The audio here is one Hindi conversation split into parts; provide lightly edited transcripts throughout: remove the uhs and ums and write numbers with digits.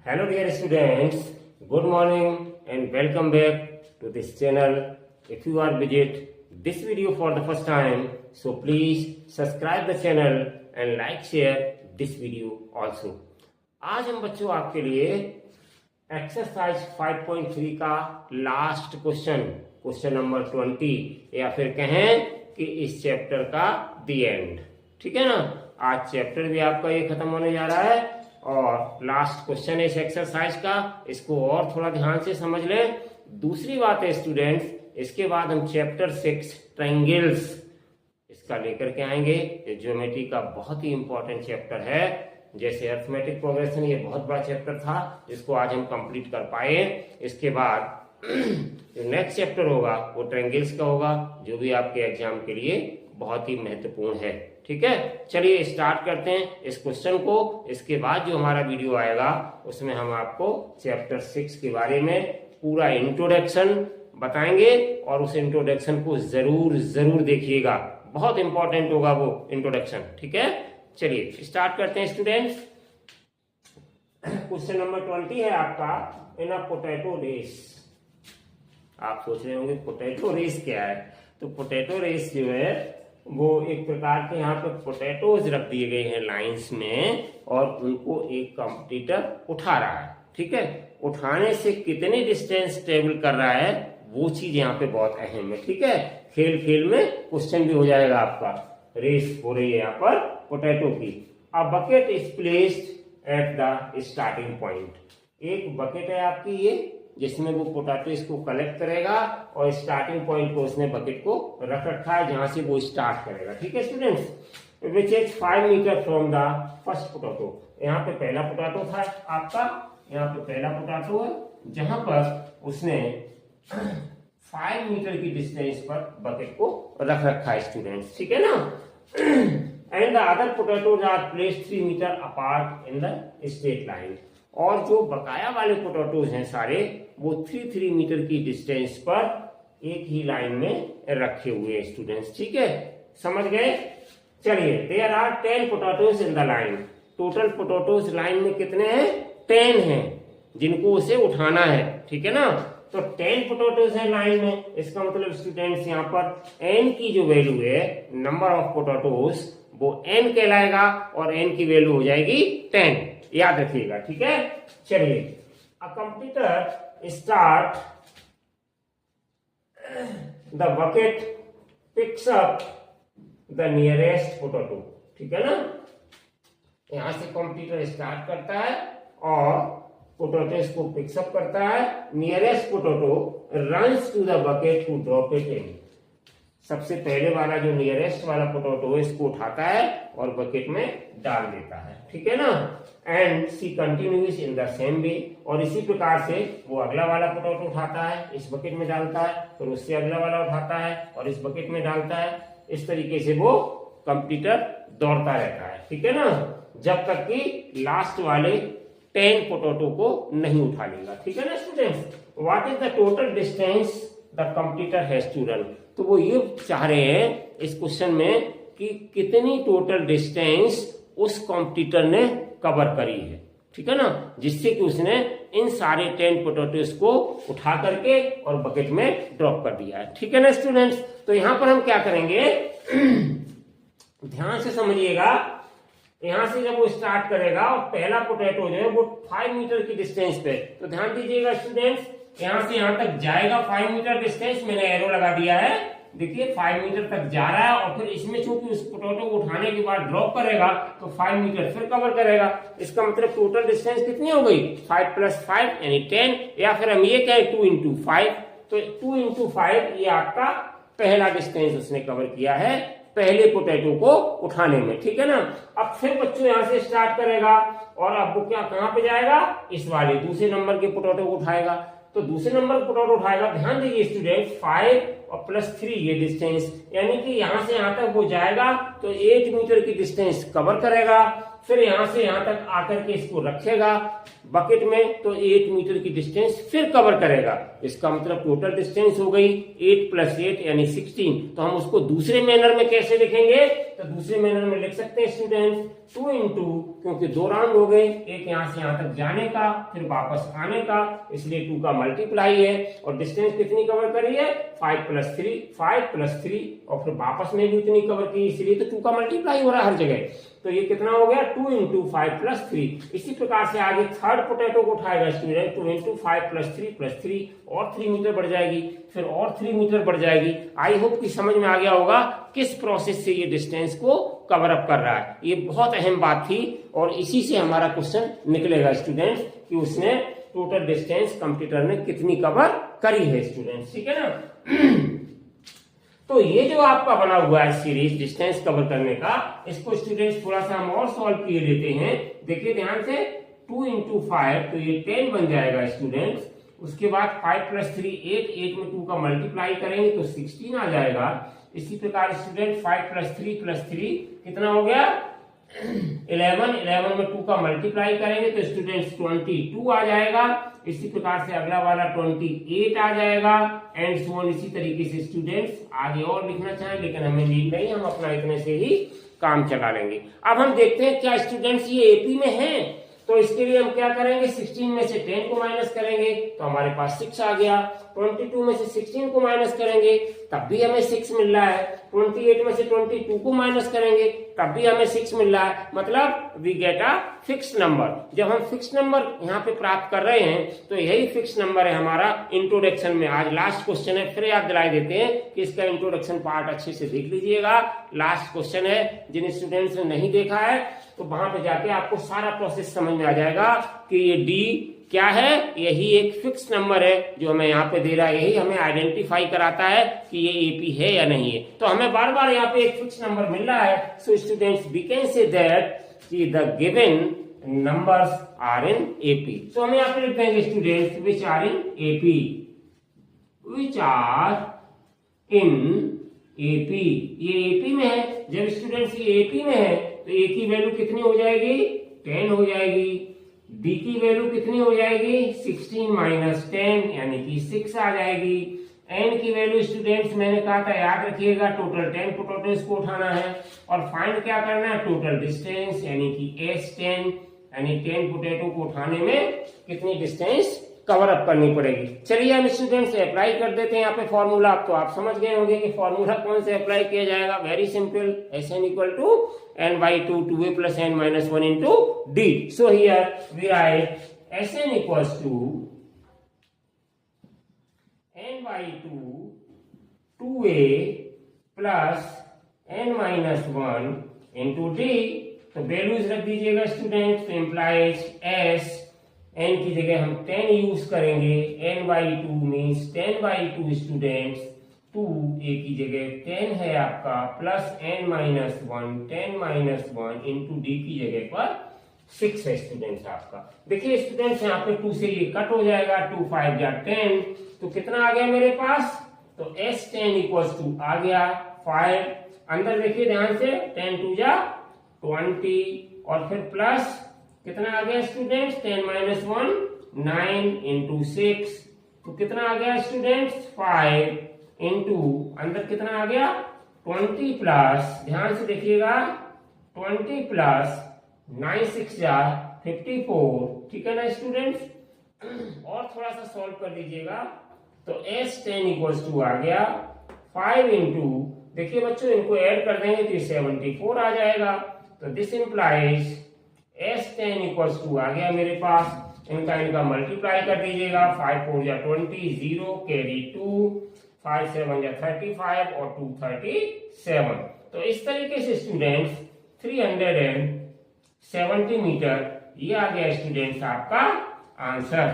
Hello dear students, good morning and welcome back to this channel. If you are visit this video for the first time, so please subscribe the channel and like share this video also. आज हम बच्चों आपके लिए एक्सरसाइज 5.3 का लास्ट क्वेश्चन नंबर 20 या फिर कहें कि इस चैप्टर का दी एंड, ठीक है ना। आज चैप्टर भी आपका ये खत्म होने जा रहा है और लास्ट क्वेश्चन है इस एक्सरसाइज का। इसको और थोड़ा ध्यान से समझ लें। दूसरी बात है स्टूडेंट्स, इसके बाद हम चैप्टर 6 ट्रायंगल्स इसका लेकर के आएंगे। ये ज्योमेट्री का बहुत ही इंपॉर्टेंट चैप्टर है। जैसे अरिथमेटिक प्रोग्रेशन ये बहुत बड़ा चैप्टर था जिसको आज हम कंप्लीट कर पाए। इसके बाद जो नेक्स्ट चैप्टर होगा वो ट्रायंगल्स का होगा, जो भी आपके एग्जाम के लिए बहुत ही महत्वपूर्ण है। ठीक है, चलिए स्टार्ट करते हैं इस क्वेश्चन को। इसके बाद जो हमारा वीडियो आएगा उसमें हम आपको चैप्टर 6 के बारे में पूरा इंट्रोडक्शन बताएंगे और उस इंट्रोडक्शन को जरूर देखिएगा, बहुत इंपॉर्टेंट होगा वो इंट्रोडक्शन। ठीक है, चलिए स्टार्ट करते हैं स्टूडेंट्स। क्वेश्चन नंबर 20 है आपका, इन अ पोटैटो रेस। आप सोच रहे होंगे पोटैटो रेस क्या है। तो पोटैटो रेस जो है वो एक प्रकार के यहाँ पे पोटैटोज रख दिए गए हैं लाइंस में और उनको एक कॉम्पिटिटर उठा रहा है। ठीक है, उठाने से कितने डिस्टेंस ट्रेवल कर रहा है वो चीज यहाँ पे बहुत अहम है। ठीक है, खेल में क्वेश्चन भी हो जाएगा आपका। रेस हो रही है यहाँ पर पोटैटो की। A bucket is placed at the starting point. एक बकेट है आपकी ये जिसमें वो पोटैटो इसको कलेक्ट करेगा और स्टार्टिंग पॉइंट को उसने बकेट को रख रखा है जहां से वो स्टार्ट करेगा। ठीक है students, which is 5 metre from the first potato. यहाँ पे पहला पोटैटो था आपका, यहाँ पे पहला पोटैटो है जहां पर उसने 5 मीटर की डिस्टेंस पर बकेट को रख रखा है स्टूडेंट्स। ठीक है ना। And the other potatoes are placed 3 metre apart in the straight line. और जो बकाया वाले पोटैटोज हैं सारे वो 3 मीटर की डिस्टेंस पर एक ही लाइन में रखे हुए हैं स्टूडेंट्स। ठीक है, समझ गए। चलिए, there are 10 potatoes in the line. Total potatoes line में कितने हैं? 10 हैं जिनको उसे उठाना है। ठीक है ना, तो 10 पोटैटोज है लाइन में। इसका मतलब स्टूडेंट्स यहाँ पर n की जो वैल्यू है, नंबर ऑफ पोटैटोज, वो n कहलाएगा और n की वैल्यू हो जाएगी 10। याद रखिएगा। ठीक है, चलिए। A computer start the bucket picks up the nearest potato. ठीक है ना, यहां से कंप्यूटर स्टार्ट करता है और पोटैटोस को पिक्सअप करता है। Nearest potato runs to the bucket to drop it in. सबसे पहले वाला जो नियरेस्ट वाला पोटैटो है इसको उठाता है और बकेट में डाल देता है। ठीक है ना। And she continues in the same way. और इसी प्रकार से वो अगला वाला पोटैटो उठाता है, इस बकेट में डालता है, फिर उससे अगला वाला उठाता है और इस बकेट में डालता है। इस तरीके से वो कंप्यूटर दौड़ता रहता है। ठीक है ना, जब तक कि लास्ट वाले 10 पोटैटो को नहीं उठा लेगा। ठीक है ना students. What is the total distance the computer has to run. तो वो ये चाह रहे हैं इस क्वेश्चन में कि कितनी टोटल डिस्टेंस उस कंप्यूटर ने कवर करी है। ठीक है ना, जिससे कि उसने इन सारे 10 पोटैटोस को उठा करके और बकेट में ड्रॉप कर दिया है। ठीक है ना स्टूडेंट्स। तो यहां पर हम क्या करेंगे, ध्यान से समझिएगा। यहां से जब वो स्टार्ट करेगा और पहला पोटैटो जो है वो 5 मीटर की डिस्टेंस पे, तो ध्यान दीजिएगा स्टूडेंट्स, यहां से यहां तक जाएगा 5 मीटर डिस्टेंस। मैंने एरो लगा दिया है, देखिए 5 मीटर तक जा रहा है और फिर इसमें चूंकि उस पोटैटो को उठाने के बाद ड्रॉप करेगा तो 5 मीटर फिर कवर करेगा। इसका मतलब टोटल डिस्टेंस कितनी हो गई? 5 + 5 यानी 10, या फिर हम ये कहें 2 × 5। तो 2 × 5 ये आपका पहला डिस्टेंस उसने कवर किया है पहले पोटैटो को उठाने में। ठीक है ना। अब फिर बच्चों यहां से स्टार्ट करेगा और अब वो क्या कहां पे जाएगा? इस वाले दूसरे नंबर के पोटैटो को उठाएगा। तो दूसरे नंबर पोटैटो उठाएगा। ध्यान दीजिए स्टूडेंट, 5 और +3 ये डिस्टेंस, यानी कि यहां से यहां तक वो जाएगा तो 8 मीटर की डिस्टेंस कवर करेगा। फिर यहां से यहां तक आकर के इसको रखेगा बकेट में, तो 8 मीटर की डिस्टेंस फिर कवर करेगा। इसका मतलब टोटल डिस्टेंस हो गई 8 + 8 यानी 16। तो हम उसको दूसरे मैनर में कैसे लिखेंगे, तो दूसरे मैनर में लिख सकते हैं स्टूडेंट्स 2 × क्योंकि 2 राउंड हो गए, एक यहां से यहां तक जाने का फिर वापस आने का, इसलिए 2 का मल्टीप्लाई है। और डिस्टेंस कितनी कवर करी है 5 + 3 5 + 3 और फिर वापस में भी उतनी कवर की, इसलिए तो 2 का मल्टीप्लाई हो रहा है हर जगह। तो ये कितना हो गया 2 × 5 + 3। इसी प्रकार से आगे थर्ड पोटैटो को उठाएगा स्टूडेंट 2 × 5 + 3 + 3 और 3 मीटर बढ़ जाएगी, फिर और 3 मीटर बढ़ जाएगी। आई होप कि समझ में आ गया होगा किस प्रोसेस से ये डिस्टेंस को कवर अप कर रहा है। ये बहुत अहम बात थी और इसी से हमारा क्वेश्चन निकलेगा स्टूडेंट्स कि उसने टोटल डिस्टेंस कंप्यूटर ने कितनी कवर करी है स्टूडेंट्स, ठीक है ना। तो ये जो आपका बना हुआ है सीरीज डिस्टेंस कवर करने का, इसको स्टूडेंट्स थोड़ा सा हम और सॉल्व किए लेते हैं। देखिए ध्यान से 2 × 5 तो ये 10 बन जाएगा स्टूडेंट्स। उसके बाद 5 + 3 8 में 2 का मल्टीप्लाई करेंगे तो 16 आ जाएगा। इसी प्रकार स्टूडेंट 5 + 3 + 3 कितना हो गया 11 में 2 का मल्टीप्लाई करेंगे तो स्टूडेंट्स 22 आ जाएगा। इसी प्रकार से अगला वाला 28 आ जाएगा एंड सो ऑन। इसी तरीके से स्टूडेंट्स आगे और लिखना चाहें लेकिन हमें नीड नहीं, हम अपना इतने से ही काम चला लेंगे। अब हम देखते हैं क्या स्टूडेंट्स ये एपी में है, तो इसके लिए हम क्या करेंगे 16 में से 10 को माइनस करेंगे तो हमारे पास 6 आ गया। 22 में से 16 को माइनस करेंगे तब भी हमें 6 मिल रहा है। 28 में से 22 को माइनस करेंगे तब भी हमें 6 मिल रहा है, मतलब we get a fix number. जब हम फिक्स नंबर यहाँ पे प्राप्त कर रहे हैं तो यही फिक्स नंबर है हमारा इंट्रोडक्शन में। आज लास्ट क्वेश्चन है, फिर याद दिलाई देते हैं कि इसका इंट्रोडक्शन पार्ट अच्छे से देख लीजिएगा। लास्ट क्वेश्चन है, जिन स्टूडेंट्स ने नहीं देखा है तो वहां पे जाके आपको सारा प्रोसेस समझ में आ जाएगा कि ये डी क्या है। यही एक फिक्स नंबर है जो हमें यहाँ पे दे रहा है, यही हमें आइडेंटिफाई कराता है कि ये एपी है या नहीं है। तो हमें बार बार यहाँ पे एक फिक्स नंबर मिल रहा है। So students we can say that कि the given numbers are in AP. तो हम यहाँ पे लिख देंगे students which are in AP, which are in AP. ये एपी में है। जब स्टूडेंट्स ये एपी में है तो ए की वैल्यू कितनी हो जाएगी 10 हो जाएगी। डी की वैल्यू कितनी हो जाएगी 16 - 10 यानी कि 6 आ जाएगी। एन की वैल्यू स्टूडेंट्स मैंने कहा था याद रखिएगा टोटल 10 पोटैटोज को उठाना है और फाइंड क्या करना है टोटल डिस्टेंस यानी कि S10 यानी 10 पोटैटो को उठाने में कितनी डिस्टेंस कवर अप करनी पड़ेगी। चलिए हम स्टूडेंट्स अप्लाई कर देते हैं यहाँ पे फॉर्मूला। तो आप समझ गए होंगे कि फॉर्मूला कौन से अप्लाई किया जाएगा। Very simple, Sn = n/2 2a + n - 1 × d। So here we write Sn = n/2 2a + n - 1 × d। तो वैल्यूज रख दीजिएगा स्टूडेंट्स। तो इम्प्लाइज S n की जगह हम 10 यूज करेंगे। n/2 मीन्स 10/2 स्टूडेंट्स 2a की जगह 10 है आपका प्लस n - 1 10 - 1 × d की जगह पर 6 है स्टूडेंट्स आपका। देखिए स्टूडेंट्स यहाँ पे 2 से ये कट हो जाएगा, 2 × 5 = 10। तो कितना आ गया मेरे पास तो S10 = आ गया 5। अंदर देखिए ध्यान से 10 × 2 = 20 और फिर प्लस कितना आ गया स्टूडेंट्स 10 - 1 9 × 6। तो कितना आ गया स्टूडेंट्स 5 × अंदर कितना आ गया 20 प्लस ध्यान से देखिएगा 20 प्लस 9 × 6 = 54। ठीक है ना स्टूडेंट्स। और थोड़ा सा सॉल्व कर लीजिएगा तो S10 = आ गया 5 × देखिए बच्चों इनको ऐड कर देंगे तो 74 आ जाएगा। तो दिस इंप्लाइज S10 = आ गया मेरे पास। इनका मल्टीप्लाई कर दीजिएगा 5 × 4 = 20 0 कैरी 2 5 × 7 = 35 और 2 37। तो इस तरीके से स्टूडेंट्स 370 मीटर ये आ गया स्टूडेंट्स आपका आंसर।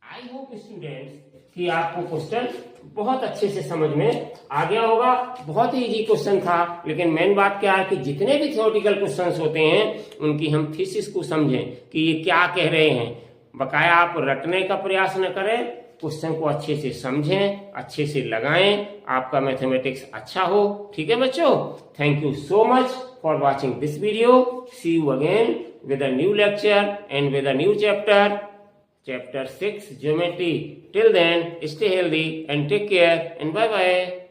आई होप स्टूडेंट्स कि आपको क्वेश्चन बहुत अच्छे से समझ में आ गया होगा। बहुत ही इजी क्वेश्चन था, लेकिन मेन बात क्या है कि जितने भी थ्योरेटिकल क्वेश्चंस होते हैं उनकी हम थीसिस को समझें कि ये क्या कह रहे हैं। बकाया आप रटने का प्रयास न करें, क्वेश्चन को अच्छे से समझें, अच्छे से लगाएं, आपका मैथमेटिक्स अच्छा हो। ठीक है बच्चों, thank you so much for watching this video. See you again with a new lecture and with a new chapter 6 geometry. Till then, stay healthy and take care and bye bye.